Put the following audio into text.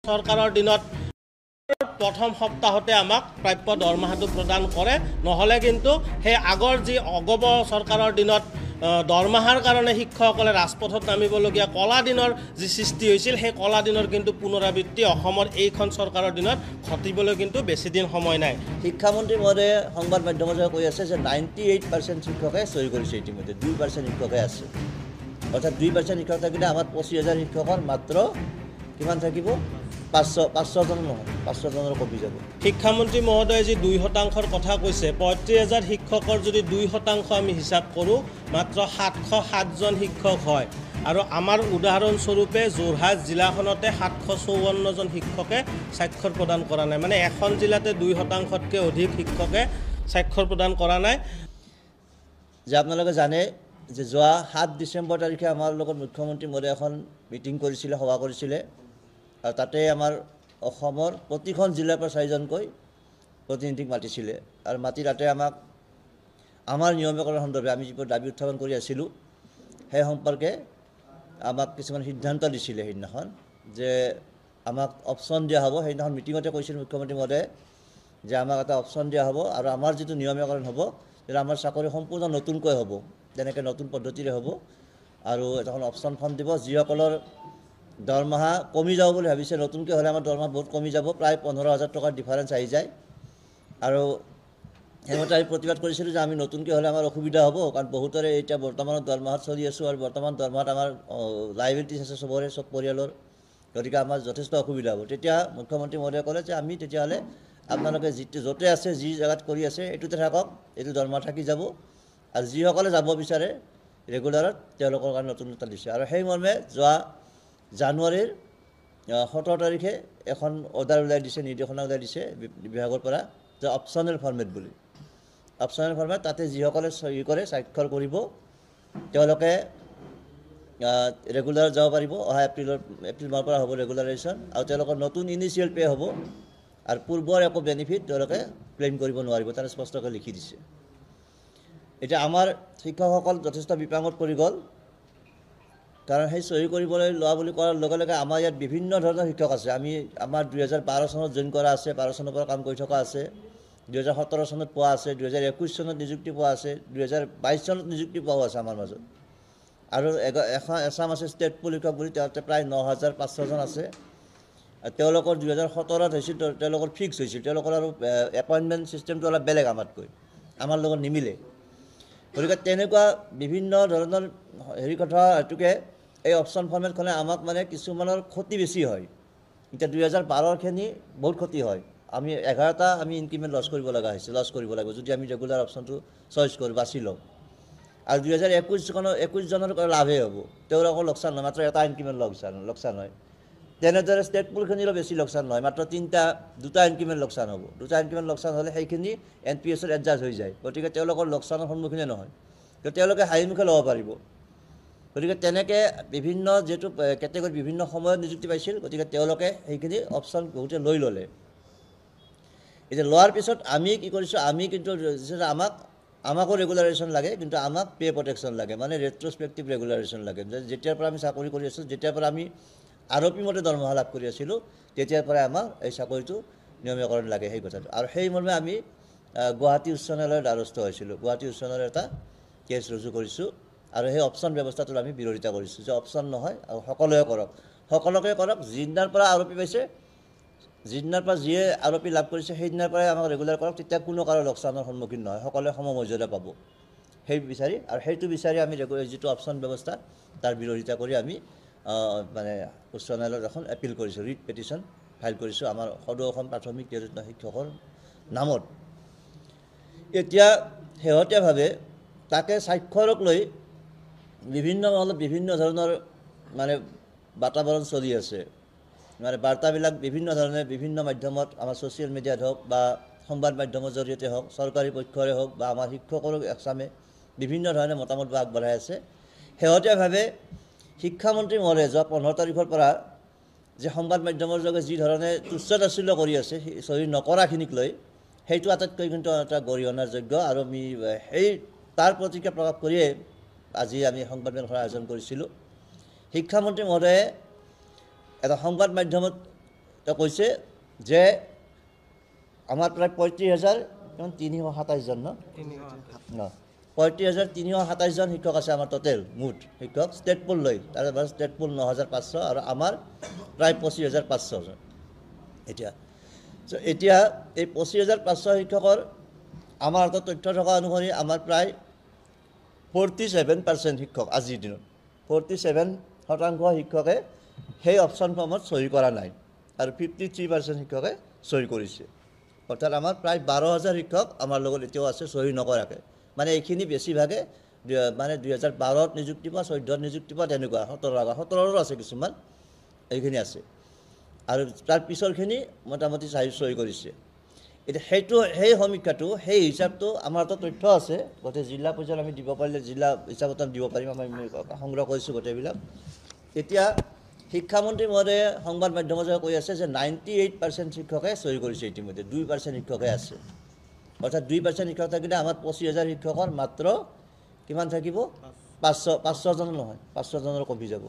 চৰকাৰৰ দিনত প্ৰথম সপ্তাহতে আমাক প্ৰাপ্য দৰমহাটো প্ৰদান কৰে নহলে কিন্তু সেই আগৰ যি অগব চৰকাৰৰ দিনত দৰমহাৰ কাৰণে শিক্ষকসকলে ৰাজপথত নামিবলগীয়া কলা দিনৰ যি সৃষ্টি হৈছিল সেই কলা দিনৰ কিন্তু পুনৰাবৃত্তি অসমৰ এইখন চৰকাৰৰ দিনত ঘটিবলৈ কিন্তু বেছি দিন সময় নাই। শিক্ষামন্ত্ৰী মহোদয়ে সংবাদ মাধ্যমত কৈ আছে যে 98% শিক্ষকে চহী কৰিছে, ইতিমধ্যে 2% শিক্ষকে আছে, অৰ্থাৎ 2% শিক্ষক থাকিলে আমাৰ 25,000 শিক্ষকৰ মাত্ৰ কিমান থাকিব, 500 জন নহয়, 500 জনৰ কমি যাব। শিক্ষামন্ত্ৰী মহোদয়ে যি 2% কথা কৈছে, 35,000 শিক্ষকৰ যদি 2% আমি হিচাপ কৰোঁ মাত্ৰ 707 জন শিক্ষক হয়। আৰু আমাৰ উদাহৰণস্বৰূপে যোৰহাট জিলাখনতে 754 জন শিক্ষকে স্বাক্ষৰ প্ৰদান কৰা নাই, মানে এখন জিলাতে 2%তকৈ অধিক শিক্ষকে স্বাক্ষৰ প্ৰদান কৰা নাই। যে আপোনালোকে জানে যে যোৱা 7 ডিচেম্বৰ তাৰিখে আমাৰ লগত মুখ্যমন্ত্ৰী মহোদয়ে এখন মিটিং কৰিছিলে, সভা কৰিছিলে, আৰু তাতে আমাৰ অসমৰ প্ৰতিখন জিলাৰ পৰা 4জনকৈ প্ৰতিনিধিক মাতিছিলে, আৰু মাতি তাতে আমাক আমাৰ নিয়মীকৰণ সন্দৰ্ভে আমি যিবোৰ দাবী উত্থাপন কৰি আছিলোঁ সেই সম্পৰ্কে আমাক কিছুমান সিদ্ধান্ত দিছিলে। সেইদিনাখন যে আমাক অপশ্যন দিয়া হ'ব, সেইদিনাখন মিটিঙতে কৈছিল মুখ্যমন্ত্ৰী মহোদয়ে যে আমাক এটা অপশ্যন দিয়া হ'ব, আৰু আমাৰ যিটো নিয়মীকৰণ হ'ব যে আমাৰ চাকৰি সম্পূৰ্ণ নতুনকৈ হ'ব, তেনেকৈ নতুন পদ্ধতিৰে হ'ব, আৰু এখন অপশ্যন ফৰ্ম দিব। যিসকলৰ দৰমহা কমি যাব বুলি ভাবিছে, নতুনকৈ হ'লে আমাৰ দৰমহা বহুত কমি যাব, প্ৰায় 15,000 টকাৰ ডিফাৰেঞ্চ আহি যায়, আৰু সেইমতে আমি প্ৰতিবাদ কৰিছিলোঁ যে আমি নতুনকৈ হ'লে আমাৰ অসুবিধা হ'ব, কাৰণ বহুতৰে এতিয়া বৰ্তমানত দৰমহাত চলি আছোঁ, আৰু বৰ্তমান দৰমহাত আমাৰ লাইবিলিটিছ আছে চবৰে, চব পৰিয়ালৰ, গতিকে আমাৰ যথেষ্ট অসুবিধা হ'ব। তেতিয়া মুখ্যমন্ত্ৰী মহোদয়ে ক'লে যে আমি তেতিয়াহ'লে আপোনালোকে য'তে আছে, যি জেগাত কৰি আছে এইটোতে থাকক, এইটো দৰমহা থাকি যাব, আৰু যিসকলে যাব বিচাৰে ৰেগুলাৰত তেওঁলোকৰ কাৰণে নতুন এটা দিছে। আৰু সেই মৰ্মে যোৱা জানুৱাৰীৰ 17 তাৰিখে এখন অৰ্ডাৰ ওলাই দিছে, নিৰ্দেশনা ওলাই দিছে বিভাগৰ পৰা, যে অপশ্যনেল ফৰ্মেট বুলি। অপশ্যনেল ফৰ্মেট, তাতে যিসকলে চহী কৰে, স্বাক্ষৰ কৰিব, তেওঁলোকে ৰেগুলাৰ যাব পাৰিব। অহা এপ্ৰিল মাহৰ পৰা হ'ব ৰেগুলাৰাইজেশ্যন, আৰু তেওঁলোকৰ নতুন ইনিচিয়েল পে' হ'ব, আৰু পূৰ্বৰ একো বেনিফিট তেওঁলোকে ক্লেইম কৰিব নোৱাৰিব, তাতে স্পষ্টকৈ লিখি দিছে। এতিয়া আমাৰ শিক্ষকসকল যথেষ্ট বিপাঙত পৰি গ'ল, কাৰণ সেই চহী কৰিবলৈ লোৱা বুলি কোৱাৰ লগে লগে আমাৰ ইয়াত বিভিন্ন ধৰণৰ শিক্ষক আছে। আমাৰ 2012 চনত জইন কৰা আছে, 12 চনৰ পৰা কাম কৰি থকা আছে, 2017 চনত পোৱা আছে, 2021 চনত নিযুক্তি পোৱা আছে, 2022 চনত নিযুক্তি পোৱাও আছে আমাৰ মাজত, আৰু এছাম আছে ষ্টেট পুল শিক্ষক বুলি, তাতে প্ৰায় 9,500 জন আছে। তেওঁলোকৰ 2017ত হৈছিল, তেওঁলোকৰ ফিক্স হৈছিল, তেওঁলোকৰ আৰু এপইণ্টমেণ্ট ছিষ্টেমটো অলপ বেলেগ আমাতকৈ, আমাৰ লগত নিমিলে। গতিকে তেনেকুৱা বিভিন্ন ধৰণৰ কথা হেতুকে এই অপশ্যন ফৰ্মেটখনে আমাক মানে কিছুমানৰ ক্ষতি বেছি হয়। এতিয়া 2012খিনি বহুত ক্ষতি হয়, আমি 11টা ইনক্ৰিমেণ্ট লছ কৰিব লগা হৈছে, যদি আমি ৰেগুলাৰ অপশ্যনটো চইচ কৰোঁ, বাছি লওঁ। আৰু 2021 জনৰ লাভেই হ'ব, তেওঁলোকৰ লোকচান নহয়, মাত্ৰ এটা ইনক্ৰিমেণ্ট লোকচান হয়। তেনেদৰে ষ্টেট পুলখিনিৰো বেছি লোকচান নহয়, মাত্ৰ 2টা ইনক্ৰিমেণ্ট লোকচান হ'ব। 2টা ইনক্ৰিমেণ্ট লোকচান হ'লে সেইখিনি NPS-ত এডজাষ্ট হৈ যায়, গতিকে তেওঁলোকৰ লোকচানৰ সন্মুখীনে নহয়, তো তেওঁলোকে হাঁহিমুখে ল'ব পাৰিব। গতিকে তেনেকৈ বিভিন্ন যিহেতু কেটেগৰী বিভিন্ন সময়ত নিযুক্তি পাইছিল, গতিকে তেওঁলোকে সেইখিনি অপশ্যন বহুতে লৈ ল'লে। এতিয়া লোৱাৰ পিছত আমি কি কৰিছোঁ, আমি কিন্তু আমাকো ৰেগুলাৰাইজেশ্যন লাগে, কিন্তু আমাক পে' প্ৰটেকশ্যন লাগে, মানে ৰেট্ৰস্পেক্টিভ ৰেগুলাৰাইজেশ্যন লাগে। যেতিয়াৰ পৰা আমি চাকৰি কৰি আছোঁ, যেতিয়াৰ পৰা আমি আৰপি মতে দৰমহা লাভ কৰি আছিলোঁ, তেতিয়াৰ পৰাই আমাক এই চাকৰিটো নিয়মীকৰণ লাগে, সেই কথাটো। আৰু সেই মৰ্মে আমি গুৱাহাটী উচ্চ ন্যায়ালয়ৰ দ্বাৰস্থ হৈছিলোঁ, গুৱাহাটী উচ্চ ন্যায়ালয়ৰ এটা কেছ ৰুজু কৰিছোঁ, আৰু সেই অপশ্যন ব্যৱস্থাটোৰ আমি বিৰোধিতা কৰিছোঁ, যে অপশ্যন নহয়, আৰু সকলোৱে কৰক, যিদিনাৰ পৰা আৰপি পাইছে, যিদিনাৰ পৰা যিয়ে আৰপি লাভ কৰিছে, সেইদিনাৰ পৰাই আমাক ৰেগুলাৰ কৰক, তেতিয়া কোনো কাৰো লোকচানৰ সন্মুখীন নহয়, সকলোৱে সমমৰ্যাদা পাব, সেই বিচাৰি। আৰু সেইটো বিচাৰি আমি যিটো অপশ্যন ব্যৱস্থা তাৰ বিৰোধিতা কৰি আমি মানে উচ্চ ন্যায়ালয়ত এখন এপিল কৰিছোঁ, ৰিট পেটিশ্যন ফাইল কৰিছোঁ আমাৰ সদৌ অসম প্ৰাথমিক নিয়োজিত শিক্ষকৰ নামত। এতিয়া শেহতীয়াভাৱে তাকে স্বাক্ষৰক লৈ বিভিন্ন ধৰণৰ মানে বাতাবৰণ চলি আছে, মানে বাৰ্তাবিলাক বিভিন্ন ধৰণে বিভিন্ন মাধ্যমত, আমাৰ ছ'চিয়েল মিডিয়াত হওক বা সংবাদ মাধ্যমৰ জৰিয়তে হওক, চৰকাৰী পক্ষৰে হওক বা আমাৰ শিক্ষকৰো এচামে বিভিন্ন ধৰণে মতামত আগবঢ়াই আছে। শেহতীয়াভাৱে শিক্ষামন্ত্ৰী মহোদয়ে যোৱা 15 তাৰিখৰ পৰা যে সংবাদ মাধ্যমৰ যোগে যি ধৰণে তুচ্ছ-তাচ্ছিল্য কৰি আছে চহী নকৰাখিনিক লৈ, সেইটো আটাইতকৈ কিন্তু এটা গৰিহণাৰ যোগ্য, আৰু আমি তাৰ প্ৰতিক্ৰিয়া প্ৰকাশ কৰিয়ে আজি আমি সংবাদমেলখনৰ আয়োজন কৰিছিলোঁ। শিক্ষামন্ত্ৰী মহোদয়ে এটা সংবাদ মাধ্যমত তেওঁ কৈছে যে আমাৰ প্ৰায় 35,327জন ন 35,327জন শিক্ষক আছে আমাৰ টোটেল মুঠ শিক্ষক ষ্টেট পুল লৈ তাৰে ষ্টেট পুল 9,500 আৰু আমাৰ প্ৰায় 25,500জন এতিয়া এই 25,500 শিক্ষকৰ আমাৰ হাতত তথ্য থকা অনুসৰি আমাৰ প্ৰায় 47% শিক্ষক আজিৰ দিনত 47% শিক্ষকে সেই অপশ্যন ফৰ্মত চহী কৰা নাই আৰু 53% শিক্ষকে চহী কৰিছে অৰ্থাৎ আমাৰ প্ৰায় 12,000 শিক্ষক আমাৰ লগত এতিয়াও আছে চহী নকৰাকৈ মানে এইখিনি বেছিভাগে মানে 2012ত নিযুক্তি পোৱা 14ত নিযুক্তি পোৱা তেনেকুৱা 17ৰো আছে কিছুমান এইখিনি আছে আৰু তাৰ পিছৰখিনি মোটামুটি চহী কৰিছে এতিয়া সেই সমীক্ষাটো সেই হিচাপটো আমাৰ হাতত তথ্য আছে গোটেই জিলা পৰ্যায়ত আমি দিব পাৰিলে জিলা হিচাপত আমি দিব পাৰিম আমি সংগ্ৰহ কৰিছোঁ গোটেইবিলাক এতিয়া শিক্ষামন্ত্ৰী মহোদয়ে সংবাদ মাধ্যমৰ যোগে কৈ আছে যে 98% শিক্ষকে চহী কৰিছে ইতিমধ্যে 2% শিক্ষকে আছে অৰ্থাৎ 2% শিক্ষক থাকিলে আমাৰ 25,000 শিক্ষকৰ মাত্ৰ কিমান থাকিব 500 জনো নহয় 500 জনৰ কমি যাব